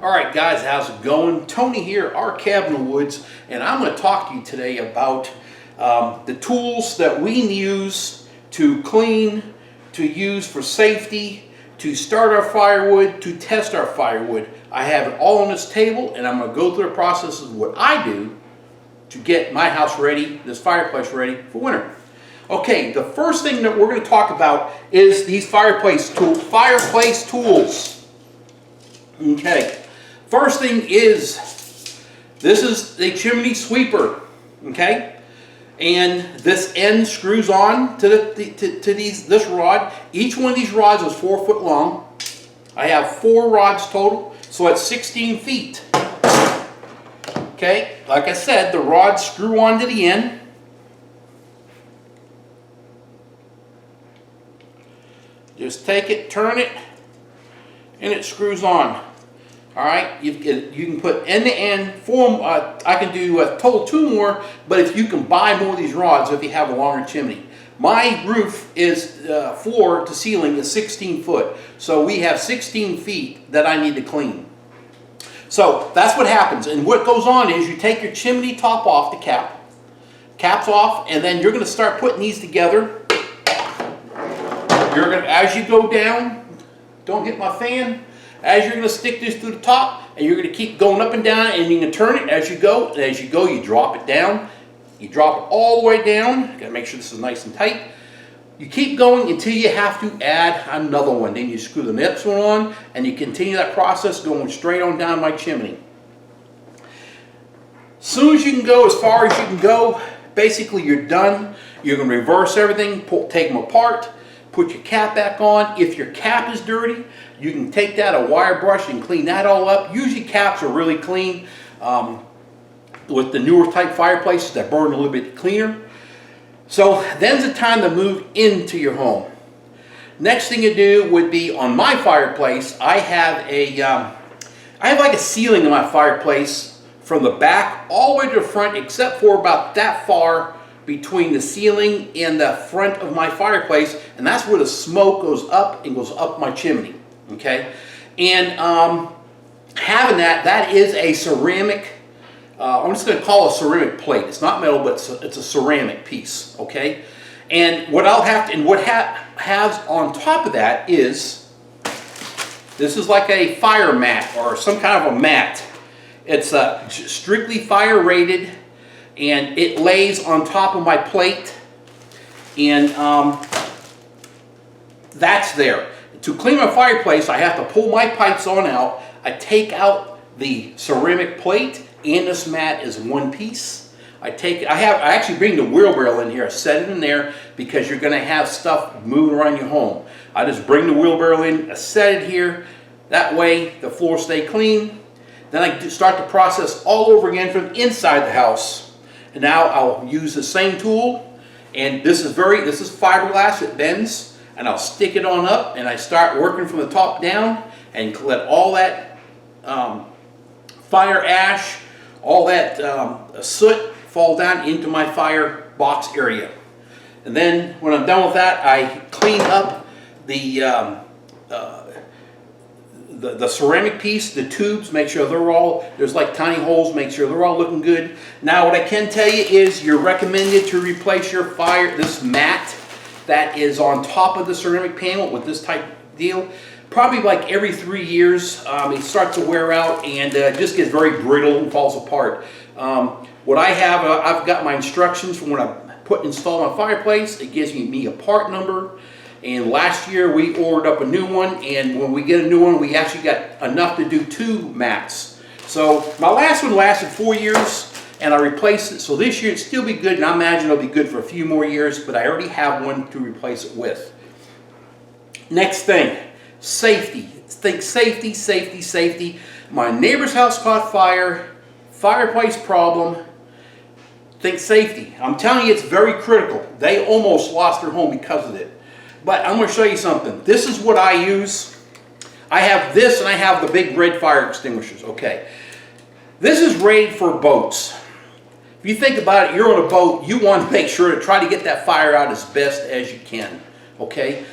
Alright guys, how's it going? Tony here, our Cabin in the Woods, and I'm going to talk to you today about the tools that we use to clean, to use for safety, to start our firewood, to test our firewood. I have it all on this table, and I'm going to go through the process of what I do to get my house ready, this fireplace ready for winter. Okay, the first thing that we're going to talk about is these fireplace tools. Okay. First thing is, this is a chimney sweeper, okay? And this end screws on to this rod. Each one of these rods is 4 foot long. I have 4 rods total, so that's 16 feet. Okay, like I said, the rods screw on to the end. Just take it, turn it, and it screws on. Alright, you can put end to end, I can do a total 2 more, but if you can buy more of these rods if you have a longer chimney. My roof is, floor to ceiling is 16 foot, so we have 16 feet that I need to clean. So that's what happens, and what goes on is you take your chimney top off, the cap's off, and then you're going to start putting these together. You're going to, as you go down, don't hit my fan, as you're going to stick this through the top, and you're going to keep going up and down, and you can turn it as you go. And as you go, you drop it down. You drop it all the way down. Got to make sure this is nice and tight. You keep going until you have to add another one. Then you screw the next one on, and you continue that process going straight on down my chimney. As soon as you can go, as far as you can go, basically you're done. You're going to reverse everything, take them apart. Put your cap back on. If your cap is dirty, you can take that, a wire brush, and clean that all up. Usually caps are really clean. With the newer type fireplaces that burn a little bit cleaner. So then's the time to move into your home. Next thing you do would be on my fireplace, I have like a ceiling in my fireplace from the back all the way to the front, except for about that far between the ceiling and the front of my fireplace, and that's where the smoke goes up and goes up my chimney. Okay, and having that is a ceramic. I'm just going to call it a ceramic plate. It's not metal, but it's a ceramic piece. Okay, and what I'll have to, and what has on top of that is this is like a fire mat or some kind of a mat. It's strictly fire rated. And it lays on top of my plate, and that's there. To clean my fireplace, I have to pull my pipes on out. I take out the ceramic plate and this mat is one piece. I actually bring the wheelbarrow in here, I set it in there because you're going to have stuff moving around your home. I just bring the wheelbarrow in, I set it here. That way the floor stay clean. Then I start the process all over again from inside the house. And now I'll use the same tool, and this is fiberglass, it bends, and I'll stick it on up, and I start working from the top down, and let all that fire ash, all that soot fall down into my fire box area. And then when I'm done with that, I clean up the ceramic piece, the tubes, make sure they're all, there's like tiny holes, make sure they're all looking good. Now what I can tell you is you're recommended to replace your this mat that is on top of the ceramic panel with this type deal. Probably like every 3 years. It starts to wear out and just gets very brittle and falls apart. What I have, I've got my instructions from when I install my fireplace. It gives me a part number. And last year we ordered up a new one, and when we get a new one, we actually got enough to do 2 mats. So my last one lasted 4 years, and I replaced it. So this year it'll still be good, and I imagine it'll be good for a few more years, but I already have one to replace it with. Next thing, safety. Think safety, safety, safety. My neighbor's house caught fire, fireplace problem. Think safety. I'm telling you, it's very critical. They almost lost their home because of it. But I'm going to show you something. This is what I use. I have this and I have the big red fire extinguishers. Okay. This is rated for boats. If you think about it, you're on a boat, you want to make sure to try to get that fire out as best as you can. Okay.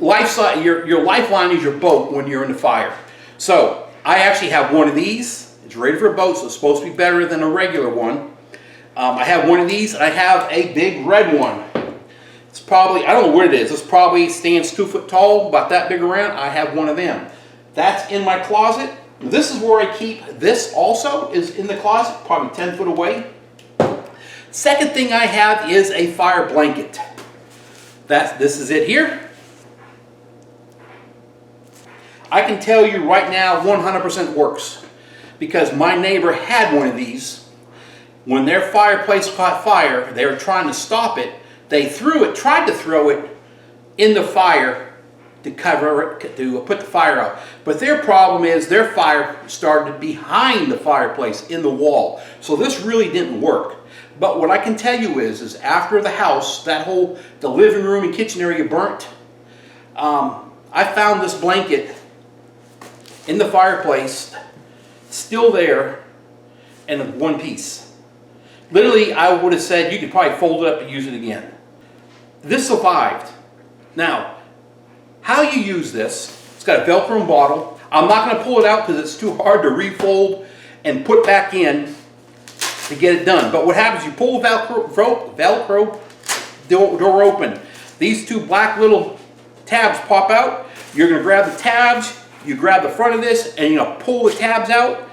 your lifeline is your boat when you're in the fire. So I actually have one of these. It's rated for a boat, so it's supposed to be better than a regular one. I have one of these, and I have a big red one. It's probably, I don't know what it is. It's probably stands 2 foot tall, about that big around. I have one of them. That's in my closet. This is where I keep this. Also is in the closet, probably 10 foot away. Second thing I have is a fire blanket. This is it here. I can tell you right now 100% works, because my neighbor had one of these. When their fireplace caught fire, they were trying to stop it. They tried to throw it in the fire to cover it, to put the fire out. But their problem is their fire started behind the fireplace in the wall. So this really didn't work. But what I can tell you is after the house, the living room and kitchen area burnt, I found this blanket in the fireplace, still there, and in one piece. Literally, I would have said you could probably fold it up and use it again. This survived. Now, how you use this, it's got a Velcro bottle. I'm not going to pull it out because it's too hard to refold and put back in to get it done. But what happens, you pull the Velcro door open. These two black little tabs pop out. You're going to grab the tabs, you grab the front of this, and you're going to pull the tabs out.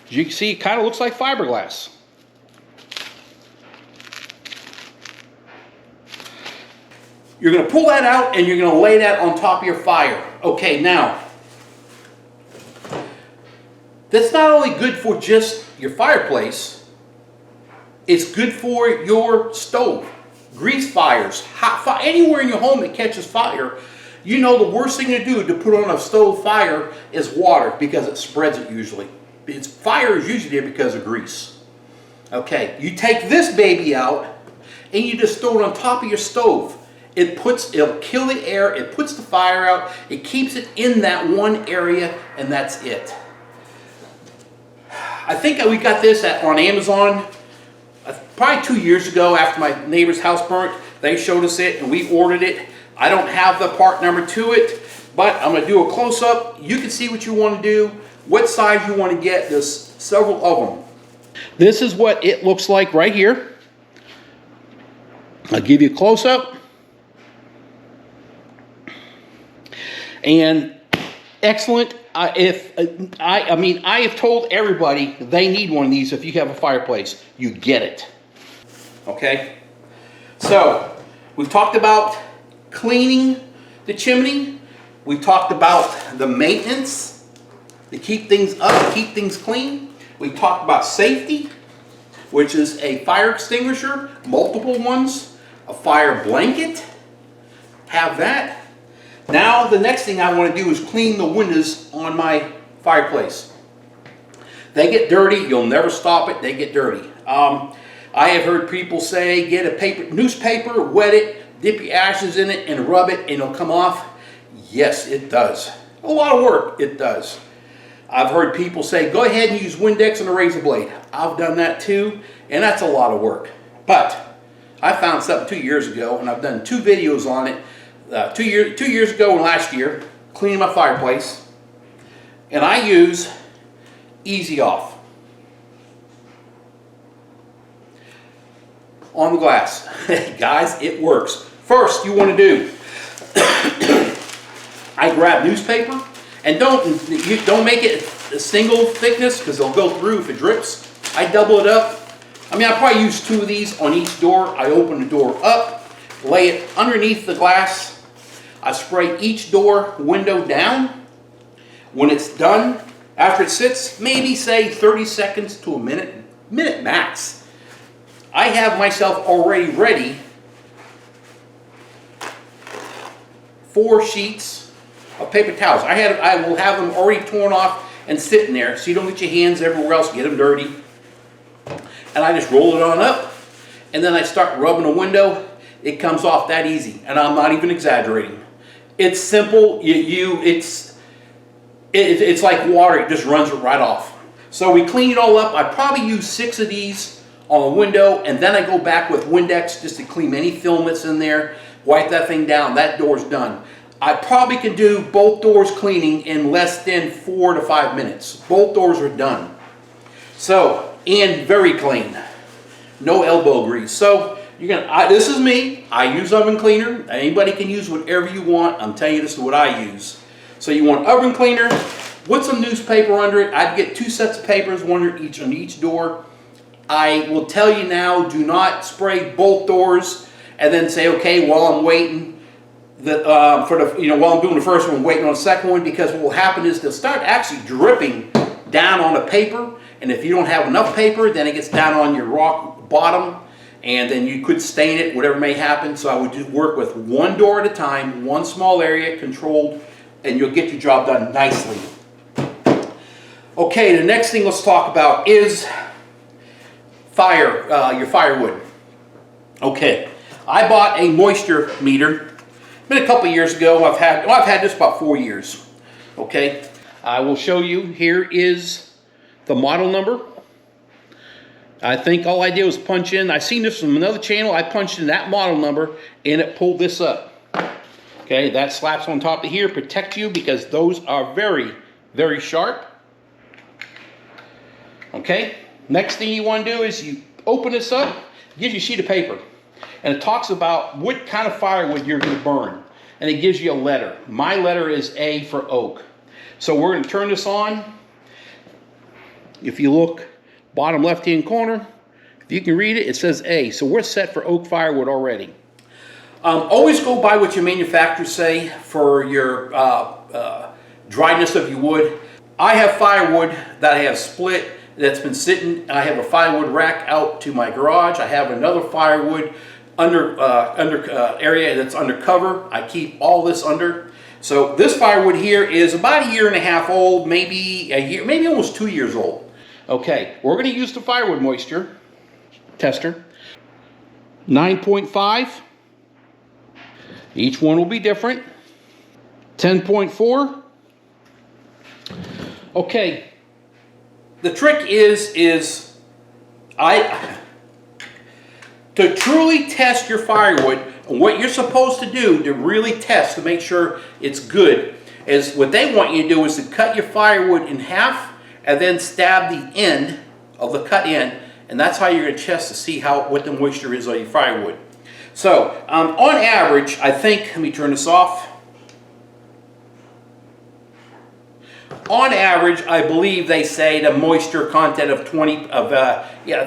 As you can see, it kind of looks like fiberglass. You're going to pull that out and you're going to lay that on top of your fire. Okay, now, that's not only good for just your fireplace, it's good for your stove. Grease fires, hot fire, anywhere in your home that catches fire, you know the worst thing to do to put on a stove fire is water, because it spreads it usually. Fire is usually there because of grease. Okay, you take this baby out and you just throw it on top of your stove. It'll kill the air, it puts the fire out, it keeps it in that one area, and that's it. I think we got this on Amazon probably 2 years ago after my neighbor's house burnt. They showed us it and we ordered it. I don't have the part number to it, but I'm going to do a close-up. You can see what you want to do, what size you want to get. There's several of them. This is what it looks like right here. I'll give you a close-up. And excellent. I have told everybody they need one of these. If you have a fireplace, you get it. Okay, so we've talked about cleaning the chimney. We've talked about the maintenance to keep things up, keep things clean. We talked about safety, which is a fire extinguisher, multiple ones, a fire blanket. Have that. Now the next thing I want to do is clean the windows on my fireplace. They get dirty. You'll never stop it. They get dirty. I have heard people say get a newspaper, wet it, dip your ashes in it, and rub it, and it'll come off. Yes, it does. A lot of work. It does. I've heard people say go ahead and use Windex and a razor blade. I've done that too, and that's a lot of work. But I found something 2 years ago, and I've done 2 videos on it. 2 years ago and last year, cleaning my fireplace, and I use Easy Off on the glass. Guys, it works. First, you want to do, I grab newspaper, and don't make it a single thickness because it'll go through if it drips. I double it up. I probably use 2 of these on each door. I open the door up, lay it underneath the glass. I spray each window down. When it's done, after it sits, maybe say 30 seconds to a minute max, I have myself already ready 4 sheets of paper towels. I will have them already torn off and sitting there so you don't get your hands everywhere else, get them dirty. And I just roll it on up, and then I start rubbing the window. It comes off that easy, and I'm not even exaggerating. It's simple. It's like water. It just runs it right off. So we clean it all up. I probably use 6 of these on a window, and then I go back with Windex just to clean any film that's in there. Wipe that thing down. That door's done. I probably can do both doors cleaning in less than 4 to 5 minutes. Both doors are done. So, and very clean. No elbow grease. So, this is me. I use oven cleaner. Anybody can use whatever you want. I'm telling you, this is what I use. So you want oven cleaner with some newspaper under it. I'd get 2 sets of papers, one on each door. I will tell you now, do not spray both doors and then say, okay, while I'm waiting, while I'm doing the first one, waiting on the second one, because what will happen is they'll start actually dripping down on the paper, and if you don't have enough paper, then it gets down on your rock bottom, and then you could stain it, whatever may happen. So I would work with one door at a time, one small area, controlled, and you'll get your job done nicely. Okay, the next thing let's talk about is your firewood. Okay, I bought a moisture meter. Been a couple years ago. I've had this about 4 years. Okay, I will show you. Here is the model number. I think all I did was punch in. I seen this from another channel. I punched in that model number and it pulled this up. Okay, that slaps on top of here, protect you, because those are very, very sharp. Okay, next thing you want to do is you open this up, it gives you a sheet of paper, and it talks about what kind of firewood you're going to burn, and it gives you a letter. My letter is A for oak. So we're going to turn this on. If you look bottom left hand corner, if you can read it, it says A. So we're set for oak firewood already. Always go by what your manufacturers say for your dryness of your wood. I have firewood that I have split, that's been sitting. I have a firewood rack out to my garage. I have another firewood area that's undercover. I keep all this under. So this firewood here is about 1.5 years old, maybe a year, maybe almost 2 years old. Okay, we're going to use the firewood moisture tester. 9.5. Each one will be different. 10.4. Okay. The trick is to truly test your firewood, and what you're supposed to do to really test to make sure it's good is what they want you to do is to cut your firewood in half and then stab the end of the cut end, and that's how you're going to test to see what the moisture is on your firewood. So on average, I think, let me turn this off. On average, I believe they say the moisture content of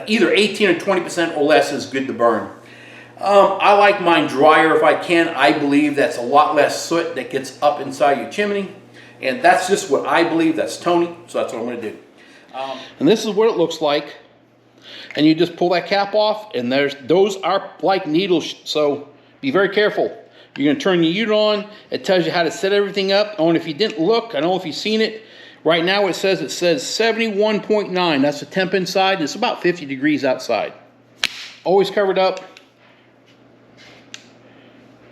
either 18 or 20% or less is good to burn. I like mine drier if I can. I believe that's a lot less soot that gets up inside your chimney. And that's just what I believe. That's Tony, so that's what I'm going to do. And this is what it looks like. And you just pull that cap off, and those are like needles, so be very careful. You're going to turn your unit on. It tells you how to set everything up. And if you didn't look, I don't know if you've seen it. Right now it says 71.9. That's the temp inside. And it's about 50 degrees outside. Always covered up.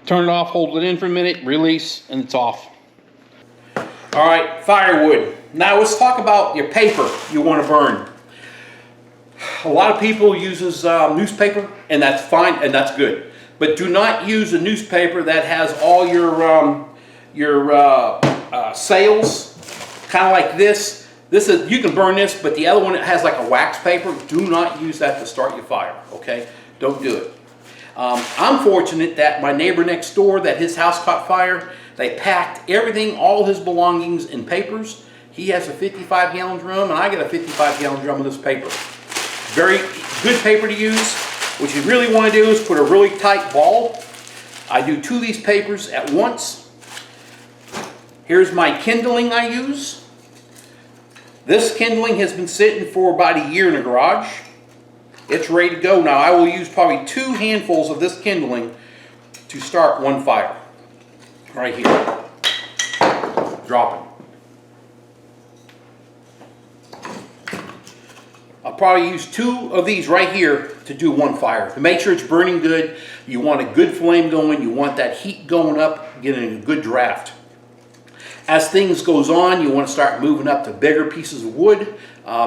Turn it off, hold it in for a minute, release, and it's off. All right, firewood. Now let's talk about your paper you want to burn. A lot of people uses newspaper, and that's fine, and that's good. But do not use a newspaper that has all your sails, kind of like this. You can burn this, but the other one that has like a wax paper, do not use that to start your fire, okay? Don't do it. I'm fortunate that my neighbor next door, that his house caught fire, they packed everything, all his belongings in papers. He has a 55-gallon drum, and I got a 55-gallon drum of this paper. Very good paper to use. What you really want to do is put a really tight ball. I do 2 of these papers at once. Here's my kindling I use. This kindling has been sitting for about 1 year in the garage. It's ready to go. Now I will use probably 2 handfuls of this kindling to start one fire. Right here. Dropping. I'll probably use 2 of these right here to do one fire. To make sure it's burning good, you want a good flame going, you want that heat going up, getting a good draft. As things goes on, you want to start moving up to bigger pieces of wood.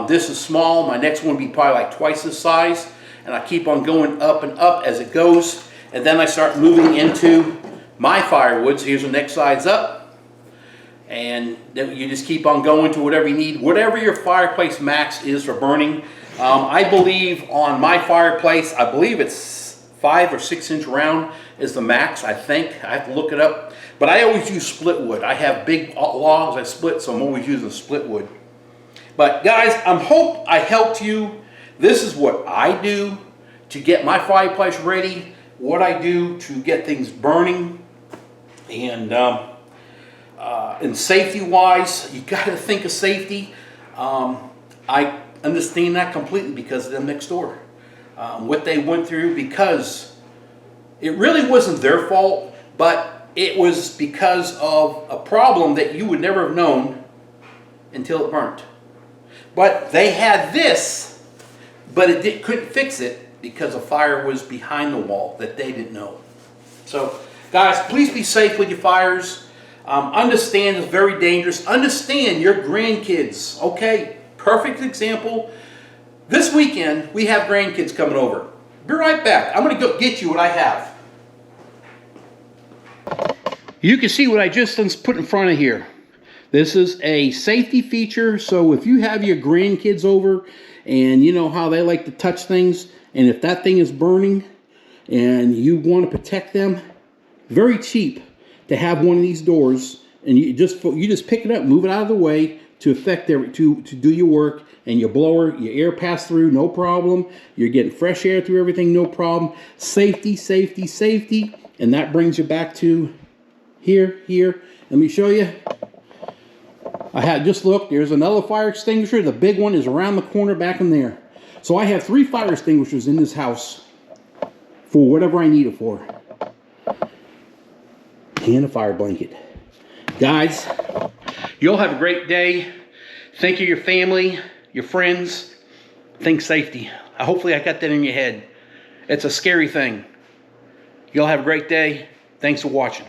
This is small. My next one will be probably like twice this size. And I keep on going up and up as it goes. And then I start moving into my firewoods. Here's the next size up. And then you just keep on going to whatever you need, whatever your fireplace max is for burning. I believe on my fireplace, I believe it's 5 or 6 inch round is the max, I think. I have to look it up. But I always use split wood. I have big logs I split, so I'm always using split wood. But guys, I hope I helped you. This is what I do to get my fireplace ready, what I do to get things burning. And safety-wise, you got to think of safety. I understand that completely because of them next door. What they went through, because it really wasn't their fault, but it was because of a problem that you would never have known until it burnt. But they had this, but it couldn't fix it because a fire was behind the wall that they didn't know. So, guys, please be safe with your fires. Understand it's very dangerous. Understand your grandkids, okay? Perfect example. This weekend, we have grandkids coming over. Be right back. I'm going to go get you what I have. You can see what I just put in front of here. This is a safety feature, so if you have your grandkids over and you know how they like to touch things, and if that thing is burning and you want to protect them, very cheap to have one of these doors, and you just pick it up, move it out of the way to do your work, and your blower, your air pass through, no problem. You're getting fresh air through everything, no problem. Safety, safety, safety, and that brings you back to here. Let me show you. I had just looked, there's another fire extinguisher. The big one is around the corner back in there. So I have 3 fire extinguishers in this house for whatever I need it for. And a fire blanket. Guys, you'll have a great day. Think of your family, your friends. Think safety. Hopefully I got that in your head. It's a scary thing. You'll have a great day. Thanks for watching.